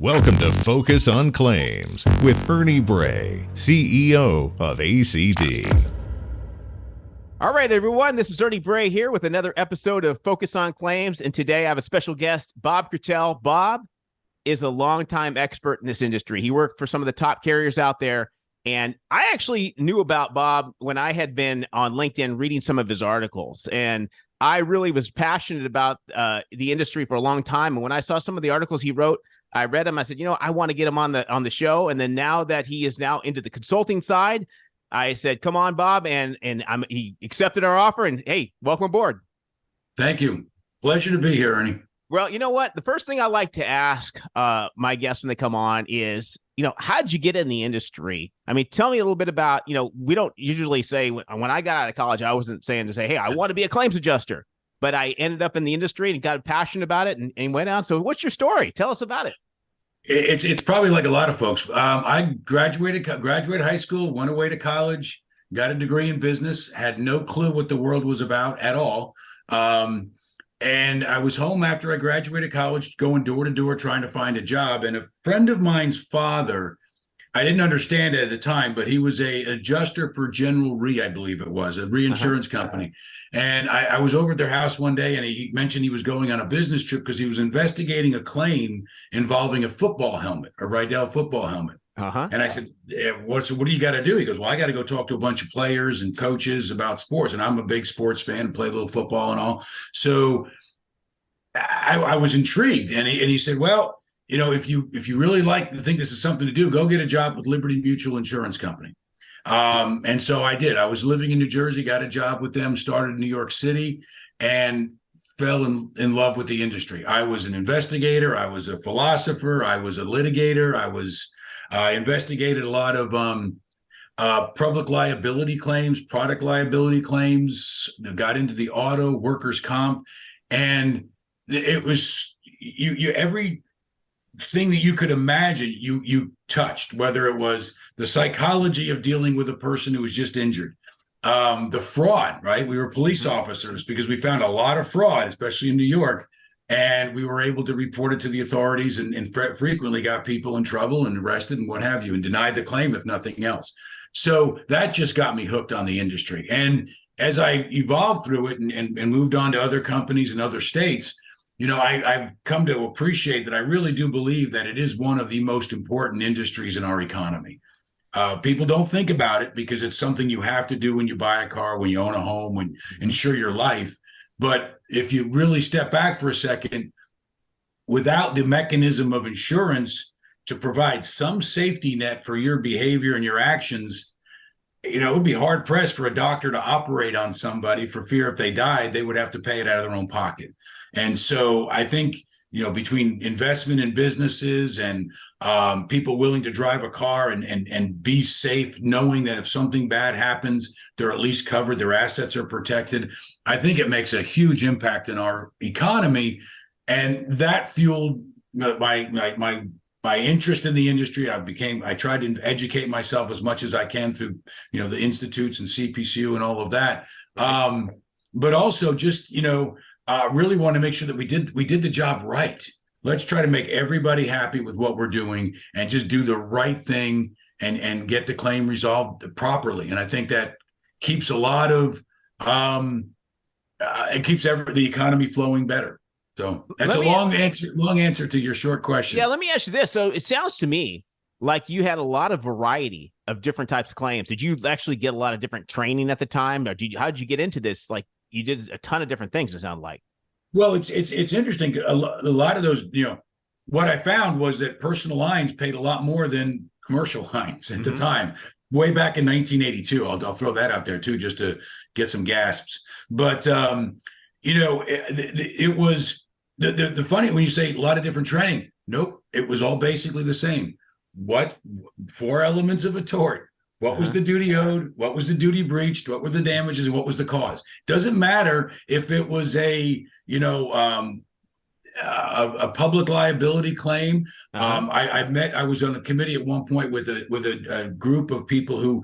Welcome to Focus on Claims with Ernie Bray, CEO of ACT. All right, everyone, this is Ernie Bray here with another episode of Focus on Claims, and today I have a special guest, Bob Cretel. Bob is a longtime expert in this industry. He worked for some of the top carriers out there, and I actually knew about Bob when I had been on LinkedIn reading some of his articles, and I really was passionate about the industry for a long time, and when I saw some of the articles he wrote, I read him. I said, I want to get him on the show. And then now that he is now into the consulting side, I said, come on, Bob. And he accepted our offer. And hey, welcome aboard. Thank you. Pleasure to be here, Ernie. Well, you know what? The first thing I like to ask my guests when they come on is, how'd you get in the industry? I mean, tell me a little bit about, we don't usually say when I got out of college, I wasn't saying to say, hey, I want to be a claims adjuster. But I ended up in the industry and got passionate about it and went on. So what's your story? Tell us about it. It's probably like a lot of folks. I graduated high school, went away to college, got a degree in business, had no clue what the world was about at all. And I was home after I graduated college, going door to door, trying to find a job. And a friend of mine's father, I didn't understand it at the time, but he was an adjuster for General Re, I believe it was, a reinsurance company. And I was over at their house one day, and he mentioned he was going on a business trip because he was investigating a claim involving a football helmet, a Rydell football helmet. And I said, what do you got to do? He goes, well, I got to go talk to a bunch of players and coaches about sports. And I'm a big sports fan and play a little football and all. So I was intrigued. And he said, well, if you really think this is something to do, go get a job with Liberty Mutual Insurance Company. And so I did. I was living in New Jersey, got a job with them, started in New York City, and fell in love with the industry. I was an investigator. I was a philosopher. I was a litigator. I investigated a lot of public liability claims, product liability claims, got into the auto, workers' comp, and it was every thing that you could imagine you touched, whether it was the psychology of dealing with a person who was just injured, the fraud, right? We were police officers because we found a lot of fraud, especially in New York, and we were able to report it to the authorities and frequently got people in trouble and arrested and what have you, and denied the claim if nothing else. So that just got me hooked on the industry. And as I evolved through it and moved on to other companies in other states, I've come to appreciate that I really do believe that it is one of the most important industries in our economy. People don't think about it because it's something you have to do when you buy a car, when you own a home, when insure your life. But if you really step back for a second, without the mechanism of insurance to provide some safety net for your behavior and your actions, it would be hard pressed for a doctor to operate on somebody for fear if they died, they would have to pay it out of their own pocket. And so I think, between investment in businesses and people willing to drive a car and be safe, knowing that if something bad happens, they're at least covered, their assets are protected, I think it makes a huge impact in our economy. And that fueled my interest in the industry. I tried to educate myself as much as I can through, the institutes and CPCU and all of that. But also just, really want to make sure that we did the job right. Let's try to make everybody happy with what we're doing and just do the right thing and get the claim resolved properly. And I think that keeps a lot of it keeps the economy flowing better. So that's a long answer to your short question. Yeah, let me ask you this. So it sounds to me like you had a lot of variety of different types of claims. Did you actually get a lot of different training at the time? Or how did you get into this? Like, you did a ton of different things, it sounded like. Well, it's interesting. A lot of those, what I found was that personal lines paid a lot more than commercial lines at the time, way back in 1982. I'll throw that out there too, just to get some gasps. But, it was the funny when you say a lot of different training. Nope. It was all basically the same. What 4 elements of a tort? What was the duty owed? What was the duty breached? What were the damages? And what was the cause? Doesn't matter if it was a public liability claim. I was on a committee at one point with a group of people who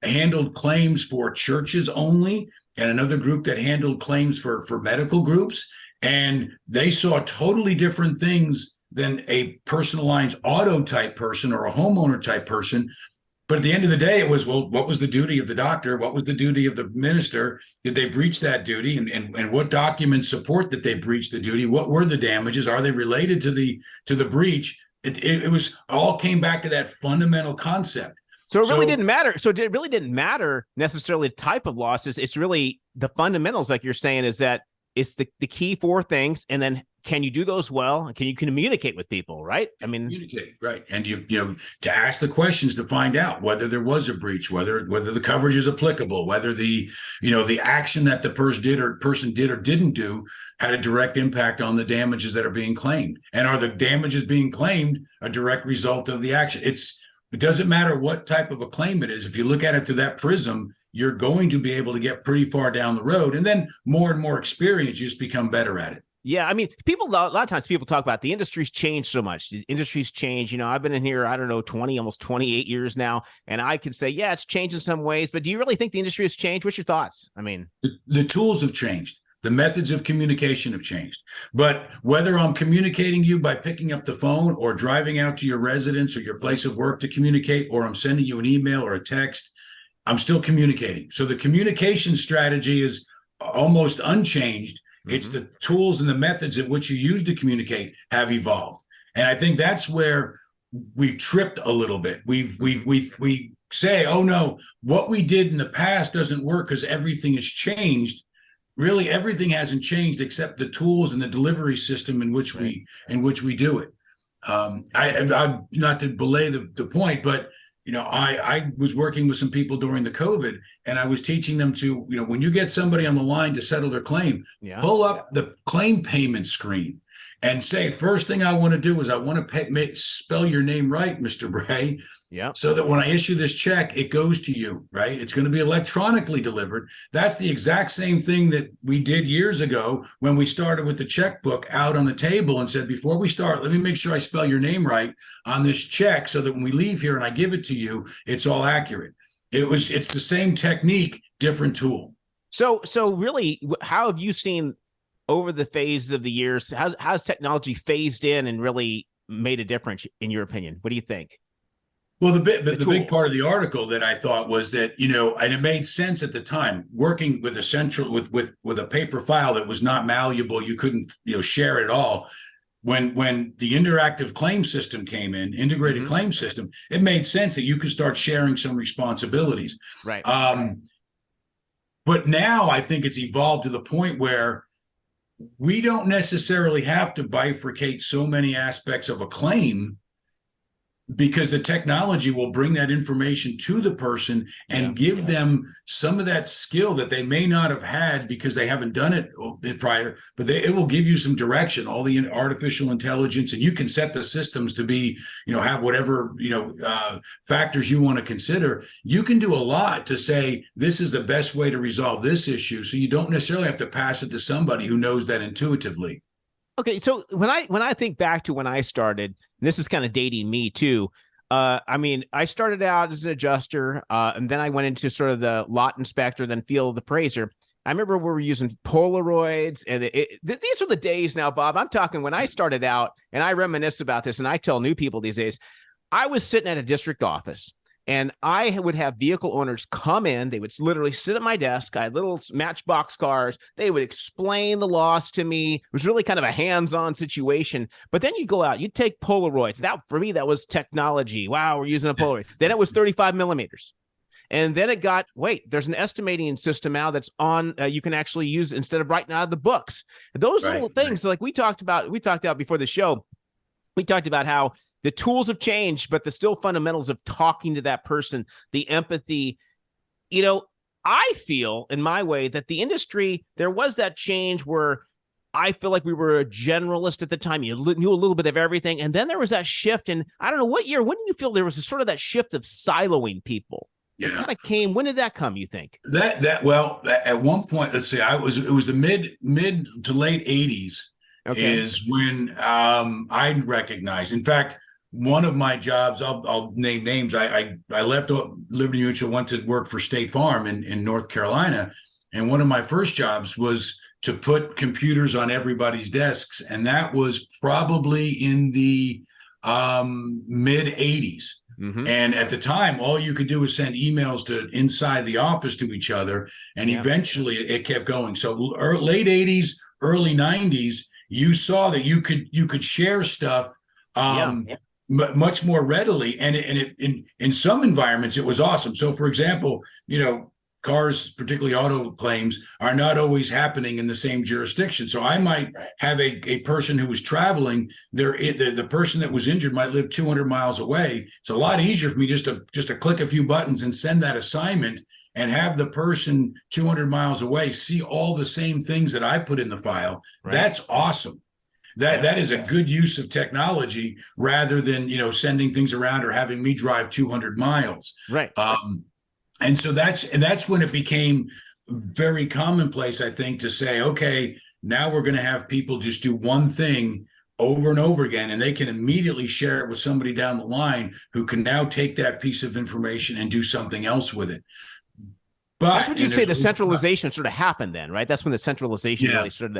handled claims for churches only, and another group that handled claims for medical groups. And they saw totally different things than a personal lines auto type person or a homeowner type person. But at the end of the day, it was, well, what was the duty of the doctor? What was the duty of the minister? Did they breach that duty? And what documents support that they breached the duty? What were the damages? Are they related to the breach? It was all came back to that fundamental concept. So it really didn't matter. So it really didn't matter necessarily the type of losses. It's really the fundamentals, like you're saying, is that it's the key four things. And then can you do those well? And can you communicate with people, right? I mean, communicate, right. And you know, to ask the questions to find out whether there was a breach, whether the coverage is applicable, whether the action that the person did or didn't do had a direct impact on the damages that are being claimed. And are the damages being claimed a direct result of the action? It doesn't matter what type of a claim it is. If you look at it through that prism, you're going to be able to get pretty far down the road. And then more and more experience, you just become better at it. Yeah, I mean, a lot of times people talk about the industry's changed so much. The industry's changed. You know, I've been in here, I don't know, almost 28 years now. And I could say, yeah, it's changed in some ways. But do you really think the industry has changed? What's your thoughts? I mean, the tools have changed. The methods of communication have changed. But whether I'm communicating you by picking up the phone or driving out to your residence or your place of work to communicate, or I'm sending you an email or a text, I'm still communicating. So the communication strategy is almost unchanged. Mm-hmm. It's the tools and the methods in which you use to communicate have evolved. And I think that's where we've tripped a little bit. We say, oh no, what we did in the past doesn't work because everything has changed. Really, everything hasn't changed except the tools and the delivery system in which we do it. I not to belay the point, but you know, I was working with some people during the COVID, and I was teaching them to, you know, when you get somebody on the line to settle their claim, pull up the claim payment screen and say, first thing I want to do is I want to spell your name right, Mr. Bray. Yeah. So that when I issue this check, it goes to you, right? It's going to be electronically delivered. That's the exact same thing that we did years ago when we started with the checkbook out on the table and said, before we start, let me make sure I spell your name right on this check so that when we leave here and I give it to you, it's all accurate. It's the same technique, different tool. So really, how have you seen over the phases of the years, how's technology phased in and really made a difference in your opinion? What do you think? Well, the big part of the article that I thought was that, you know, and it made sense at the time, working with a central with a paper file that was not malleable, you couldn't, you know, share it all. When the interactive claim system came in, integrated claim system, it made sense that you could start sharing some responsibilities. Right. But now I think it's evolved to the point where we don't necessarily have to bifurcate so many aspects of a claim, because the technology will bring that information to the person and give them some of that skill that they may not have had because they haven't done it prior, but it will give you some direction, all the artificial intelligence, and you can set the systems to be, you know, have whatever, you know, factors you want to consider. You can do a lot to say, this is the best way to resolve this issue. So you don't necessarily have to pass it to somebody who knows that intuitively. Okay, so when I think back to when I started, and this is kind of dating me too. I mean, I started out as an adjuster, and then I went into sort of the lot inspector, then field appraiser. I remember we were using Polaroids, and these are the days now, Bob. I'm talking when I started out, and I reminisce about this, and I tell new people these days. I was sitting at a district office, and I would have vehicle owners come in. They would literally sit at my desk. I had little matchbox cars. They would explain the loss to me. It was really kind of a hands-on situation. But then you'd go out, you'd take Polaroids. That, for me, that was technology. Wow, we're using a Polaroid. Then it was 35 millimeters. And then it got, there's an estimating system now that's on, you can actually use instead of writing out of the books. Those little things, like we talked about before the show, we talked about how the tools have changed, but the still fundamentals of talking to that person, the empathy. You know, I feel in my way that the industry, there was that change where I feel like we were a generalist at the time. You knew a little bit of everything. And then there was that shift. And I don't know what year, when do you feel there was a sort of that shift of siloing people? It kind of came. When did that come, you think? Well, at one point, let's say it was the mid to late 80s is when I recognized. In fact, one of my jobs, I'll name names. I left Liberty Mutual, went to work for State Farm in North Carolina. And one of my first jobs was to put computers on everybody's desks. And that was probably in the mid 80s. Mm-hmm. And at the time, all you could do was send emails to inside the office to each other. And eventually it kept going. So late 80s, early 90s, you saw that you could share stuff much more readily. And in some environments, it was awesome. So, for example, cars, particularly auto claims, are not always happening in the same jurisdiction. So I might have a person who was traveling. The person that was injured might live 200 miles away. It's a lot easier for me just to click a few buttons and send that assignment and have the person 200 miles away see all the same things that I put in the file. Right. That's awesome. That is a good use of technology rather than, sending things around or having me drive 200 miles. Right. And so that's when it became very commonplace, I think, to say, okay, now we're going to have people just do one thing over and over again, and they can immediately share it with somebody down the line who can now take that piece of information and do something else with it. But that's when you say the centralization sort of happened then, right? That's when the centralization really started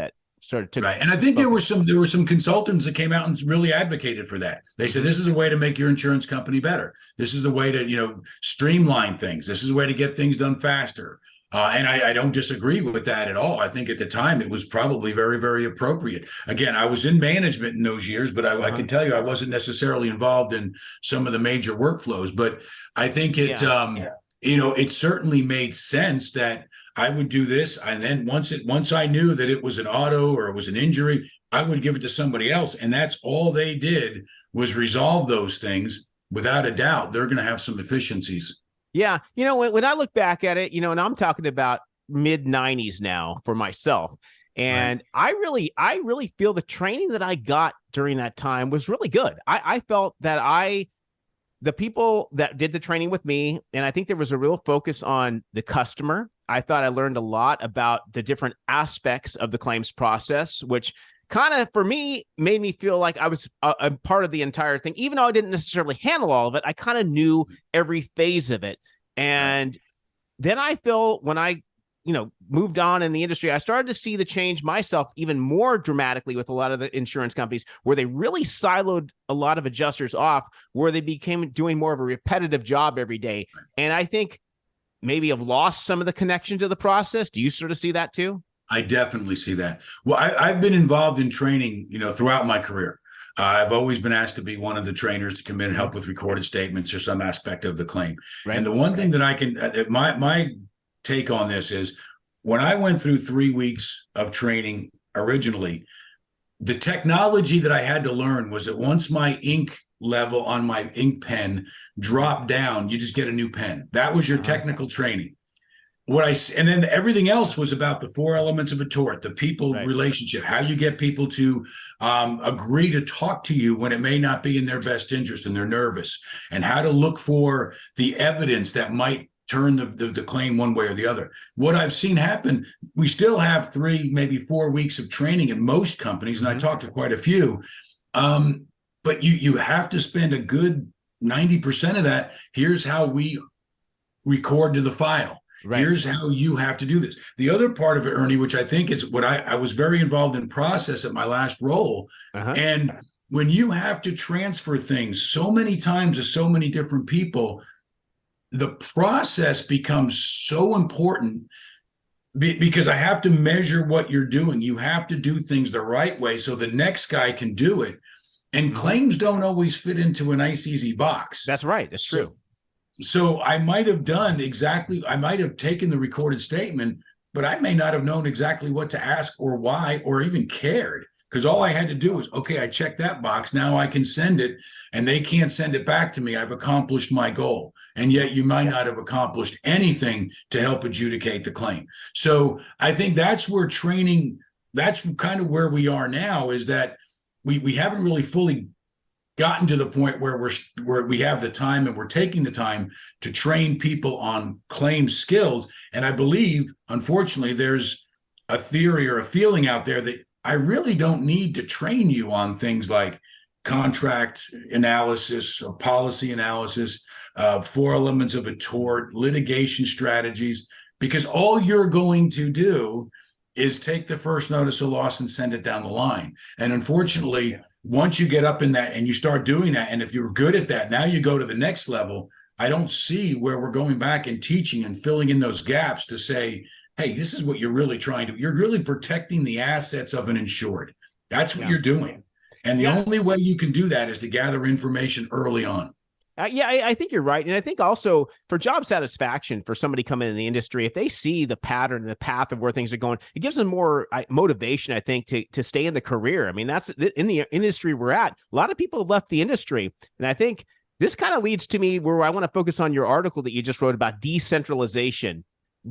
to right. And I think there were some consultants that came out and really advocated for that. They said, this is a way to make your insurance company better. This is the way to, streamline things. This is a way to get things done faster. And I don't disagree with that at all. I think at the time it was probably very, very appropriate. Again, I was in management in those years, but I can tell you I wasn't necessarily involved in some of the major workflows. But I think it certainly made sense that I would do this. And then once I knew that it was an auto or it was an injury, I would give it to somebody else. And that's all they did was resolve those things. Without a doubt, they're going to have some efficiencies. Yeah. When I look back at it, and I'm talking about mid 90s now for myself. And right. I really feel the training that I got during that time was really good. I felt that the people that did the training with me, and I think there was a real focus on the customer. I thought I learned a lot about the different aspects of the claims process, which kind of, for me, made me feel like I was a part of the entire thing. Even though I didn't necessarily handle all of it, I kind of knew every phase of it. And then I feel when I, moved on in the industry, I started to see the change myself even more dramatically with a lot of the insurance companies where they really siloed a lot of adjusters off, where they became doing more of a repetitive job every day. And I think maybe have lost some of the connection to the process. Do you sort of see that too? I definitely see that. Well, I've been involved in training, throughout my career. I've always been asked to be one of the trainers to come in and help with recorded statements or some aspect of the claim. Right. And the one thing that I can, my take on this is, when I went through 3 weeks of training originally, the technology that I had to learn was that once my ink level on my ink pen dropped down, you just get a new pen. That was your technical training. And then everything else was about the 4 elements of a tort, the people relationship, how you get people to agree to talk to you when it may not be in their best interest and they're nervous, and how to look for the evidence that might turn the claim one way or the other. What I've seen happen, we still have 3, maybe 4 weeks of training in most companies, and I talked to quite a few, but you have to spend a good 90% of that. Here's how we record to the file. Right. Here's how you have to do this. The other part of it, Ernie, which I think is what I was very involved in process at my last role. And when you have to transfer things so many times to so many different people, the process becomes so important because I have to measure what you're doing. You have to do things the right way so the next guy can do it. And claims don't always fit into a nice, easy box. That's right. That's true. So I might have I might have taken the recorded statement, but I may not have known exactly what to ask or why, or even cared, because all I had to do was, okay, I checked that box. Now I can send it, and they can't send it back to me. I've accomplished my goal. And yet you might not have accomplished anything to help adjudicate the claim. So I think that's where training, that's kind of where we are now, is that we haven't really fully gotten to the point where we have the time and we're taking the time to train people on claim skills. And I believe, unfortunately, there's a theory or a feeling out there that I really don't need to train you on things like contract analysis or policy analysis, 4 elements of a tort, litigation strategies, because all you're going to do is take the first notice of loss and send it down the line. And unfortunately, once you get up in that and you start doing that, and if you're good at that, now you go to the next level. I don't see where we're going back and teaching and filling in those gaps to say, hey, this is what you're really trying to, you're really protecting the assets of an insured. That's what you're doing. And the only way you can do that is to gather information early on. I think you're right. And I think also for job satisfaction for somebody coming in the industry, if they see the pattern, the path of where things are going, it gives them more motivation, I think, to stay in the career. I mean, that's in the industry we're at. A lot of people have left the industry. And I think this kind of leads to me where I want to focus on your article that you just wrote about decentralization.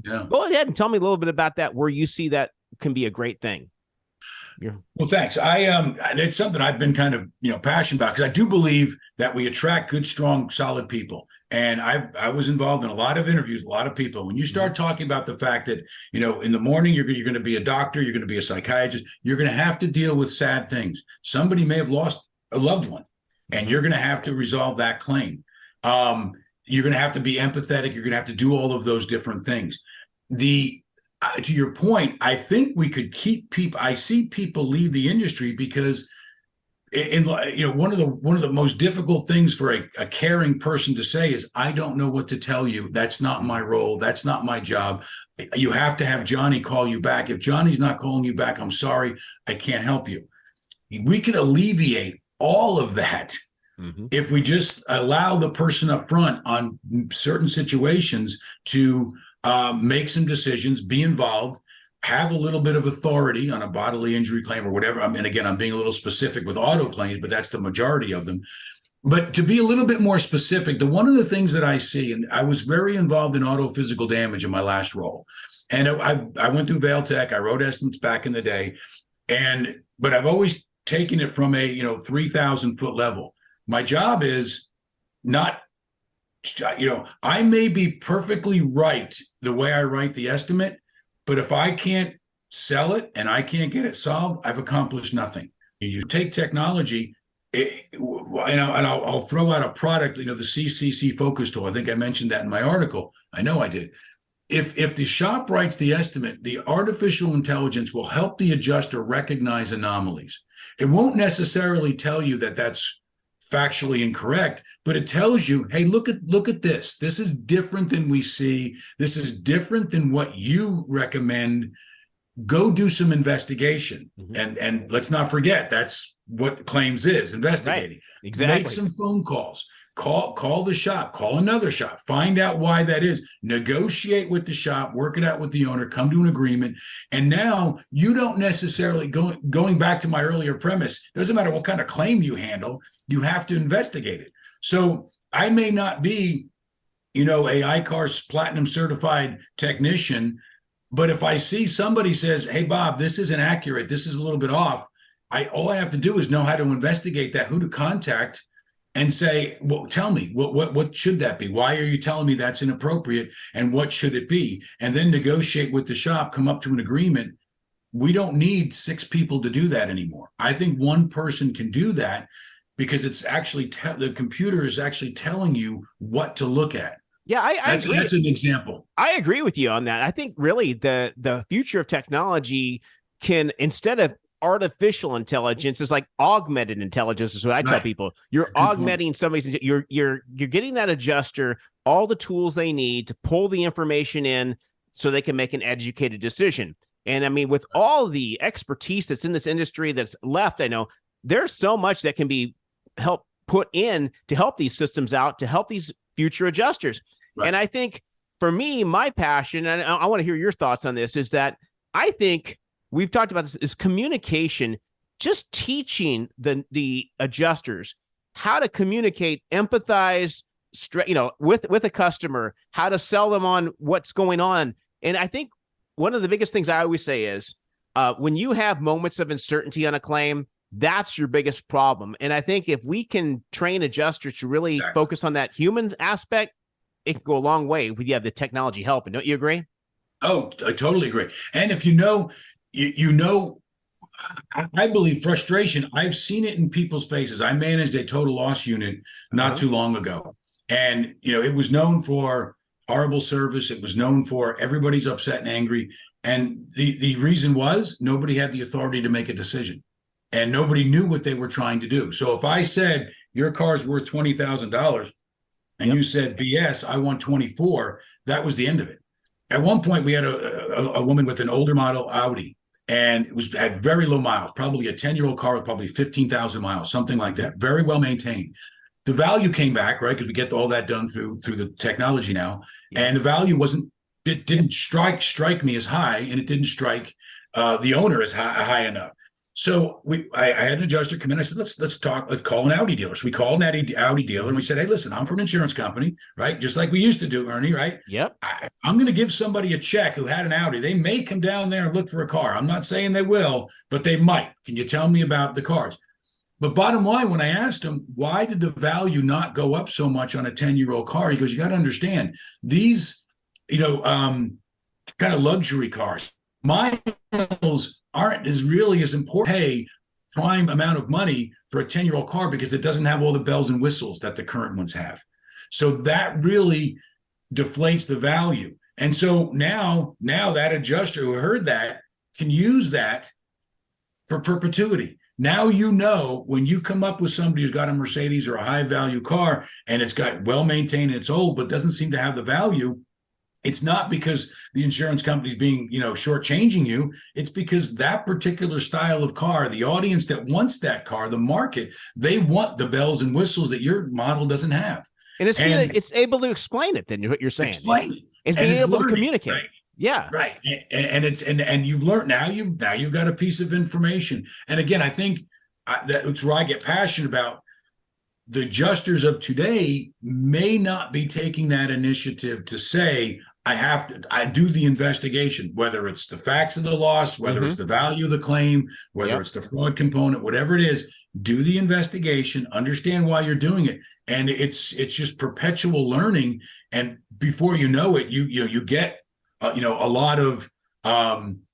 Yeah. Go ahead and tell me a little bit about that, where you see that can be a great thing. Well, thanks. It's something I've been kind of, passionate about, because I do believe that we attract good, strong, solid people. And I was involved in a lot of interviews, a lot of people. When you start talking about the fact that, in the morning, you're going to be a doctor, you're going to be a psychiatrist, you're going to have to deal with sad things. Somebody may have lost a loved one, and you're going to have to resolve that claim. You're going to have to be empathetic. You're going to have to do all of those different things. To your point, I think we could keep people. I see people leave the industry because, one of the most difficult things for a caring person to say is, "I don't know what to tell you. That's not my role. That's not my job. You have to have Johnny call you back. If Johnny's not calling you back, I'm sorry, I can't help you." We could alleviate all of that if we just allow the person up front on certain situations to make some decisions, be involved, have a little bit of authority on a bodily injury claim or whatever. And again, I'm being a little specific with auto claims, but that's the majority of them. But to be a little bit more specific, one of the things that I see, and I was very involved in auto physical damage in my last role. And I went through Vail Tech, I wrote estimates back in the day, but I've always taken it from a 3,000 foot level. My job is not, I may be perfectly right the way I write the estimate, but if I can't sell it and I can't get it solved, I've accomplished nothing. You take technology, I'll throw out a product, the CCC focus tool. I think I mentioned that in my article. I know I did. If the shop writes the estimate, the artificial intelligence will help the adjuster recognize anomalies. It won't necessarily tell you that that's factually incorrect, but it tells you, hey, look at this. This is different than we see. This is different than what you recommend. Go do some investigation. And let's not forget, that's what claims is, investigating. Right. Exactly. Make some phone calls. Call the shop, call another shop, find out why that is, negotiate with the shop, work it out with the owner, come to an agreement. And now you don't necessarily, going back to my earlier premise, doesn't matter what kind of claim you handle, you have to investigate it. So I may not be, a ICARS platinum certified technician, but if I see somebody says, hey, Bob, this isn't accurate, this is a little bit off, all I have to do is know how to investigate that, who to contact, and say, well, tell me, what should that be? Why are you telling me that's inappropriate? And what should it be? And then negotiate with the shop, come up to an agreement. We don't need 6 people to do that anymore. I think one person can do that because it's actually, the computer is actually telling you what to look at. Yeah, I agree. That's an example. I agree with you on that. I think really the future of technology can, instead of artificial intelligence, is like augmented intelligence is what I tell people. You're augmenting somebody's, you're getting that adjuster all the tools they need to pull the information in so they can make an educated decision. And I mean, with all the expertise that's in this industry that's left, I know there's so much that can be put in to help these systems out, to help these future adjusters. Right. And I think for me, my passion, and I want to hear your thoughts on this, is that I think we've talked about this, is communication, just teaching the adjusters how to communicate, empathize, with a customer, how to sell them on what's going on. And I think one of the biggest things I always say is when you have moments of uncertainty on a claim, that's your biggest problem. And I think if we can train adjusters to really focus on that human aspect, it can go a long way if you have the technology helping. Don't you agree? Oh, I totally agree. And if I believe frustration, I've seen it in people's faces. I managed a total loss unit not too long ago. And, it was known for horrible service. It was known for everybody's upset and angry. And the reason was nobody had the authority to make a decision, and nobody knew what they were trying to do. So if I said your car's worth $20,000 and you said BS, I want 24, that was the end of it. At one point, we had a woman with an older model Audi, and it had very low miles, probably a 10-year-old car with probably 15,000 miles, something like that, very well maintained. The value came back, right? Because we get all that done through the technology now, and the value didn't strike me as high, and it didn't strike the owner as high enough. So I had an adjuster come in. I said, let's talk. Let's call an Audi dealer. So we called an Audi dealer, and we said, hey, listen, I'm from an insurance company, right? Just like we used to do, Ernie, right? Yep. I'm going to give somebody a check who had an Audi. They may come down there and look for a car. I'm not saying they will, but they might. Can you tell me about the cars? But bottom line, when I asked him, why did the value not go up so much on a 10-year-old car? He goes, you got to understand these, kind of luxury cars, miles aren't really as important. Pay prime amount of money for a 10-year-old car because it doesn't have all the bells and whistles that the current ones have. So that really deflates the value. And so now that adjuster who heard that can use that for perpetuity. Now, when you come up with somebody who's got a Mercedes or a high value car and it's got well maintained and it's old, but doesn't seem to have the value, it's not because the insurance company's being, shortchanging you. It's because that particular style of car, the audience that wants that car, the market, they want the bells and whistles that your model doesn't have. And it's able to explain it. Then what you're saying, explain it. It's being able to communicate. Right? Yeah, right. And you've learned now. You've got a piece of information. And again, I think that's where I get passionate about. The adjusters of today may not be taking that initiative to say, I do the investigation, whether it's the facts of the loss, whether it's the value of the claim, whether it's the fraud component, whatever it is, do the investigation, understand why you're doing it. And it's just perpetual learning. And before you know it, you get, a lot of,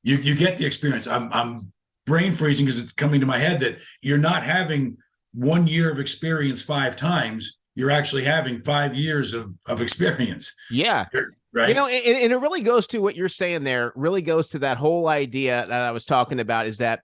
you get the experience. I'm brain freezing because it's coming to my head that you're not having 1 year of experience 5 times. You're actually having 5 years of experience. Yeah. Right. And it really goes to what you're saying there, really goes to that whole idea that I was talking about, is that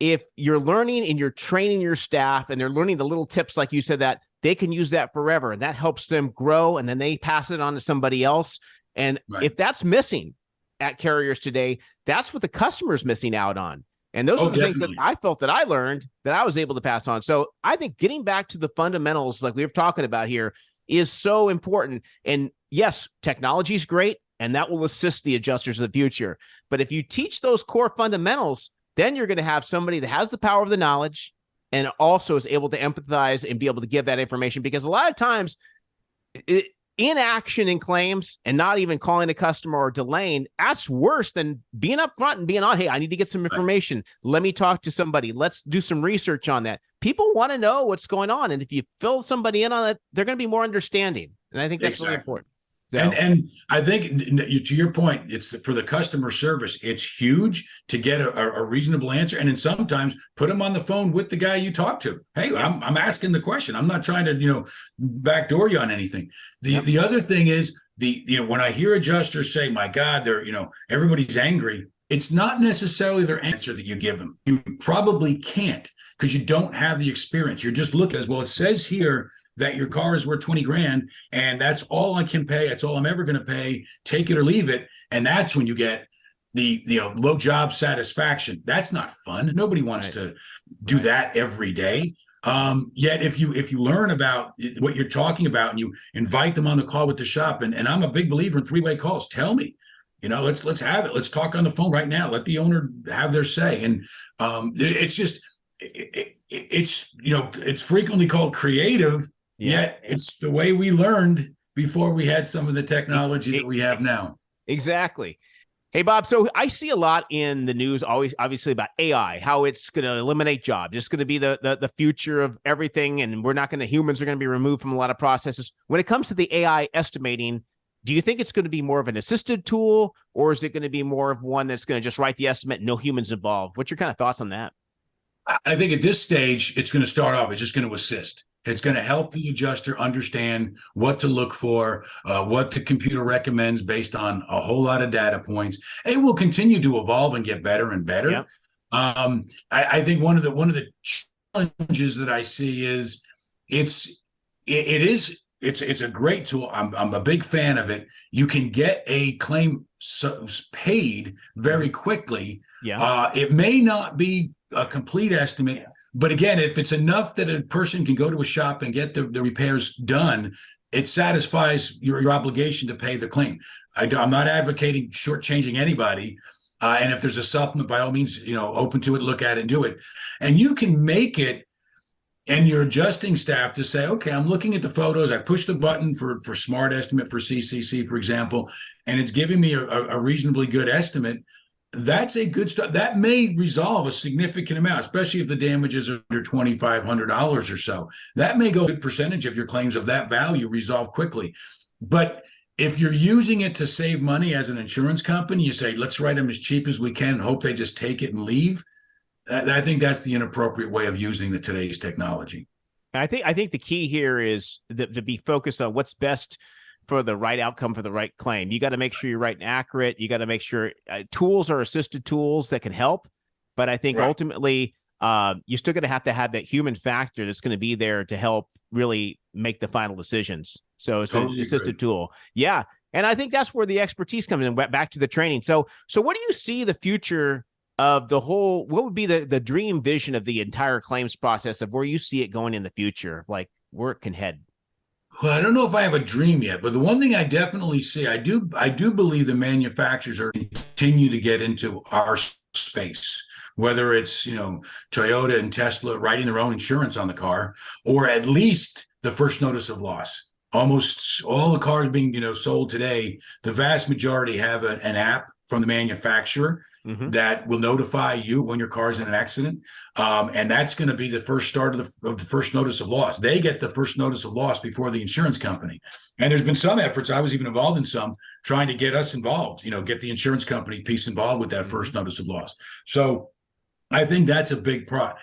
if you're learning and you're training your staff and they're learning the little tips, like you said, that they can use that forever, and that helps them grow, and then they pass it on to somebody else. And if that's missing at carriers today, that's what the customer's missing out on. And those are the things that I felt that I learned that I was able to pass on. So I think getting back to the fundamentals, like we were talking about here, is so important. And yes, technology is great, and that will assist the adjusters of the future. But if you teach those core fundamentals, then you're going to have somebody that has the power of the knowledge and also is able to empathize and be able to give that information. Because a lot of times, inaction in claims and not even calling a customer or delaying, that's worse than being up front and being on, hey, I need to get some information. Let me talk to somebody. Let's do some research on that. People want to know what's going on. And if you fill somebody in on it, they're going to be more understanding. And I think that's really important. So. And I think, to your point, it's for the customer service. It's huge to get a reasonable answer, and then sometimes put them on the phone with the guy you talk to. Hey, I'm asking the question. I'm not trying to backdoor you on anything. The other thing is when I hear adjusters say, "My God, they're everybody's angry." It's not necessarily their answer that you give them. You probably can't because you don't have the experience. You're just looking as well. It says here that your car is worth 20 grand and that's all I can pay. That's all I'm ever going to pay. Take it or leave it. And that's when you get the low job satisfaction. That's not fun. Nobody wants to do that every day. Yet if you learn about what you're talking about and you invite them on the call with the shop, and I'm a big believer in 3-way calls. Tell me, let's have it. Let's talk on the phone right now. Let the owner have their say. And it's just, it's frequently called creative. Yet it's the way we learned before we had some of the technology that we have now. Exactly. Hey, Bob, so I see a lot in the news, obviously about AI, how it's going to eliminate jobs. It's going to be the future of everything, and humans are going to be removed from a lot of processes. When it comes to the AI estimating, do you think it's going to be more of an assisted tool, or is it going to be more of one that's going to just write the estimate, no humans involved? What's your kind of thoughts on that? I think at this stage, it's going to start off, it's just going to assist. It's going to help the adjuster understand what to look for, what the computer recommends based on a whole lot of data points. It will continue to evolve and get better and better. Yep. I think one of the challenges that I see is it's a great tool. I'm a big fan of it. You can get a claim paid very quickly. Yeah. It may not be a complete estimate, but again, if it's enough that a person can go to a shop and get the repairs done, it satisfies your obligation to pay the claim. I'm not advocating shortchanging anybody. And if there's a supplement, by all means, open to it, look at it and do it. And you can make it and your adjusting staff to say, okay, I'm looking at the photos. I push the button for smart estimate for CCC, for example, and it's giving me a reasonably good estimate. That's a good start. That may resolve a significant amount, especially if the damage is under $2,500 or so. That may go a good percentage of your claims of that value resolve quickly. But if you're using it to save money as an insurance company, you say, let's write them as cheap as we can and hope they just take it and leave. I think that's the inappropriate way of using today's technology. I think the key here is to be focused on what's best for the right outcome for the right claim. You got to make sure you're right and accurate. You got to make sure tools are assisted tools that can help. But I think ultimately you're still going to have that human factor that's going to be there to help really make the final decisions. So it's an assisted tool. Yeah. And I think that's where the expertise comes in, back to the training. So what do you see the future of the whole, what would be the dream vision of the entire claims process of where you see it going in the future, like where it can head? Well, I don't know if I have a dream yet, but the one thing I definitely see, I do believe the manufacturers are continue to get into our space, whether it's, Toyota and Tesla writing their own insurance on the car, or at least the first notice of loss. Almost all the cars being, sold today, the vast majority have an app from the manufacturer that will notify you when your car's in an accident. And that's going to be the first start of the first notice of loss. They get the first notice of loss before the insurance company. And there's been some efforts, I was even involved in some, trying to get us involved, get the insurance company piece involved with that first notice of loss. So I think that's a big part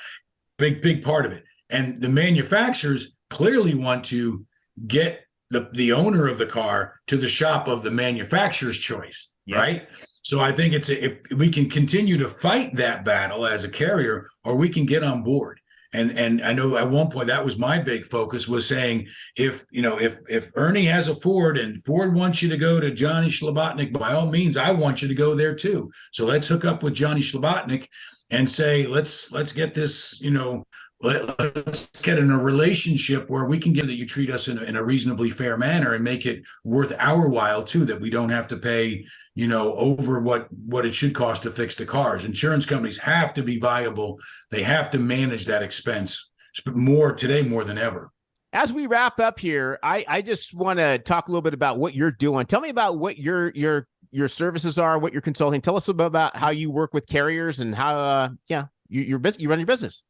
of it. And the manufacturers clearly want to get the owner of the car to the shop of the manufacturer's choice, right? So I think if we can continue to fight that battle as a carrier, or we can get on board. And I know at one point that was my big focus, was saying, if Ernie has a Ford and Ford wants you to go to Johnny Schlabotnik, by all means, I want you to go there too. So let's hook up with Johnny Schlabotnik and say, let's get this, let's get in a relationship where we can get that you treat us in a reasonably fair manner and make it worth our while too, that we don't have to pay, over what it should cost to fix the cars. Insurance companies have to be viable. They have to manage that expense more than ever. As we wrap up here, I just want to talk a little bit about what you're doing. Tell me about what your services are, what you're consulting. Tell us about how you work with carriers and how you run your business.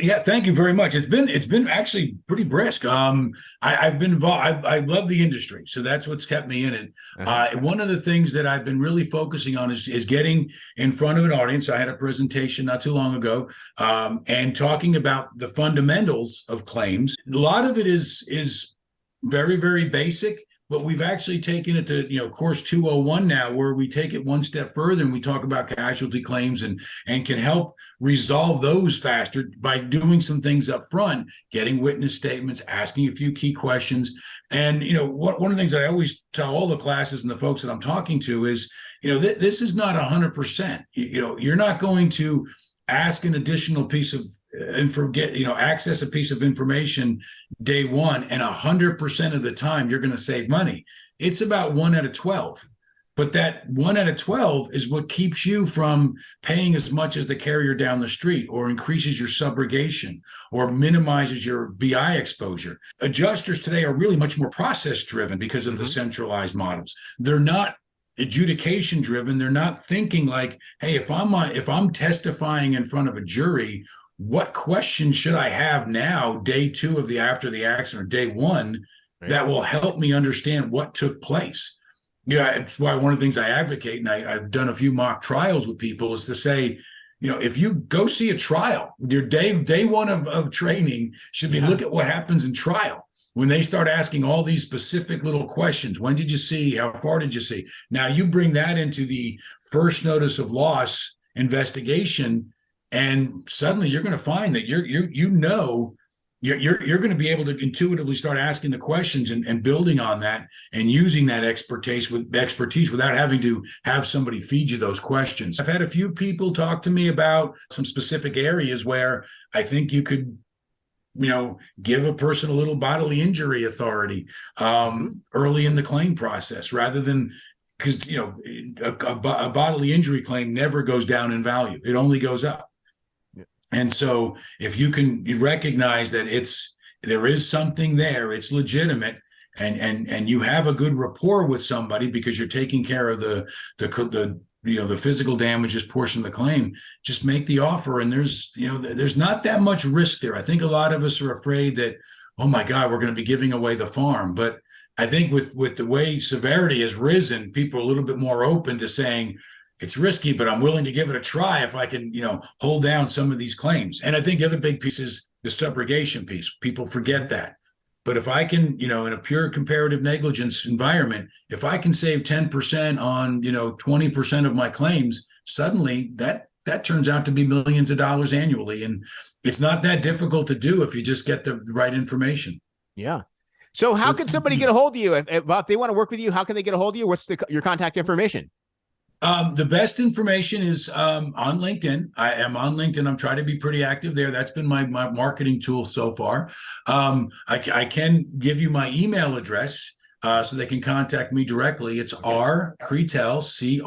Yeah, thank you very much. It's been actually pretty brisk. I've been involved. I love the industry, so that's what's kept me in it. One of the things that I've been really focusing on is getting in front of an audience. I had a presentation not too long ago, and talking about the fundamentals of claims. A lot of it is very, very basic, but we've actually taken it to, course 201 now, where we take it one step further and we talk about casualty claims and can help resolve those faster by doing some things up front, getting witness statements, asking a few key questions. And, one of the things that I always tell all the classes and the folks that I'm talking to is, this is not 100%. You're not going to ask an additional piece of access a piece of information day one, and 100% of the time you're going to save money. It's about 1 out of 12. But that 1 out of 12 is what keeps you from paying as much as the carrier down the street, or increases your subrogation, or minimizes your BI exposure. Adjusters today are really much more process driven because of the centralized models. They're not adjudication driven. They're not thinking like, hey, if I'm testifying in front of a jury, what question should I have now, day two after the accident, or day one, that will help me understand what took place? It's why one of the things I advocate, and I've done a few mock trials with people, is to say, if you go see a trial, your day one of training should be look at what happens in trial. When they start asking all these specific little questions, when did you see? How far did you see? Now you bring that into the first notice of loss investigation, and suddenly you're going to find that you're going to be able to intuitively start asking the questions and building on that and using that expertise without having to have somebody feed you those questions. I've had a few people talk to me about some specific areas where I think you could give a person a little bodily injury authority early in the claim process, rather than, because a bodily injury claim never goes down in value; it only goes up. Yeah. And so, if you recognize that there is something there, it's legitimate, and you have a good rapport with somebody because you're taking care of the physical damages portion of the claim, just make the offer. And there's not that much risk there. I think a lot of us are afraid that, oh my God, we're going to be giving away the farm. But I think with the way severity has risen, people are a little bit more open to saying it's risky, but I'm willing to give it a try if I can, hold down some of these claims. And I think the other big piece is the subrogation piece. People forget that. But if I can, in a pure comparative negligence environment, if I can save 10% on, 20% of my claims, suddenly that turns out to be millions of dollars annually. And it's not that difficult to do if you just get the right information. Yeah. So how can somebody get a hold of you? If they want to work with you, how can they get a hold of you? What's your contact information? The best information is on LinkedIn. I am on LinkedIn. I'm trying to be pretty active there. That's been my marketing tool so far. I can give you my email address so they can contact me directly. It's rcretel,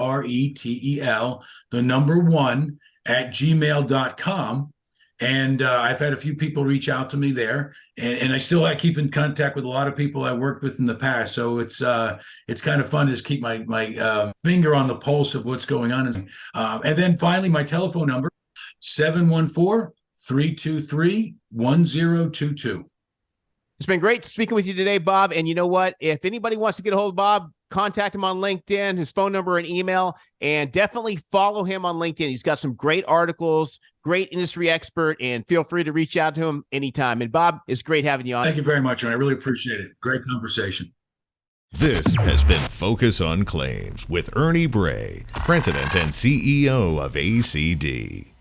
CRETEL, the number 1 @gmail.com. And I've had a few people reach out to me there, and I keep in contact with a lot of people I worked with in the past. So it's kind of fun to just keep my finger on the pulse of what's going on. And then finally, my telephone number, 714-323-1022. It's been great speaking with you today, Bob. And you know what? If anybody wants to get a hold of Bob, contact him on LinkedIn, his phone number and email, and definitely follow him on LinkedIn. He's got some great articles, great industry expert, and feel free to reach out to him anytime. And Bob, it's great having you on. Thank you very much, and I really appreciate it. Great conversation. This has been Focus on Claims with Ernie Bray, President and CEO of ACD.